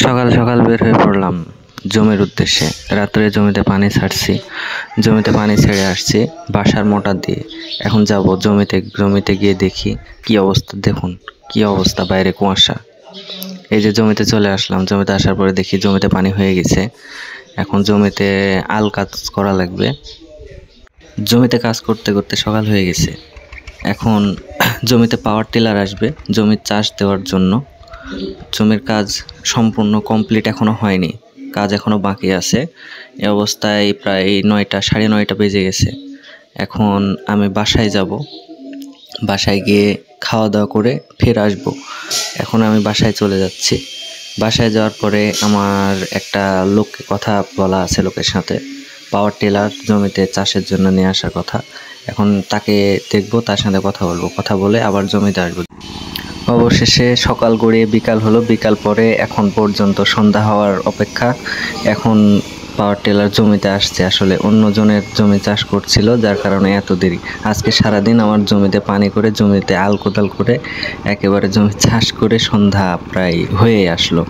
সকাল সকাল বের হয়ে পড়লাম জমির উদ্দেশ্যে। রাত্রে জমিতে পানি ছাড়ছি, জমিতে পানি ছেড়ে আসছি বাসার মোটর দিয়ে। এখন যাব জমিতে গিয়ে দেখি কি অবস্থা। দেখুন কি অবস্থা, বাইরে কুয়াশা। এই যে জমিতে চলে আসলাম, জমিতে আসার পরে দেখি জমিতে পানি হয়ে গেছে। এখন জমিতে আল কাজ করা লাগবে। জমিতে কাজ করতে করতে সকাল হয়ে গেছে। এখন জমিতে পাওয়ার টিলার আসবে জমির চাষ দেওয়ার জন্য। জমির কাজ সম্পূর্ণ কমপ্লিট এখনো হয়নি, কাজ এখনো বাকি আছে। এই অবস্থায় প্রায় 9টা, 9:30 বেজে গেছে। এখন আমি বাসায় যাব, বাসায় গিয়ে খাওয়া দাওয়া করে ফিরে আসবো। এখন আমি বাসায় চলে যাচ্ছি। বাসায় যাওয়ার পরে আমার একটা লোককে কথা বলা আছে, লোকের সাথে পাওয়ার টিলার জমিতে চাষের জন্য নিয়ে আসার কথা। এখন তাকে দেখবো, তার সাথে কথা বলবো, কথা বলে আবার জমিতে আসবো। অবশেষে সকাল গড়িয়ে বিকাল হলো, বিকাল পরে এখন পর্যন্ত সন্ধ্যা হওয়ার অপেক্ষা। এখন পাওয়ার টিলার জমিতে আসছে, আসলে অন্য জনের জমি চাষ করছিল, যার কারণে এত দেরি। আজকে সারাদিন আমার জমিতে পানি করে, জমিতে আল কোদাল করে একেবারে জমি চাষ করে সন্ধ্যা প্রায় হয়ে আসলো।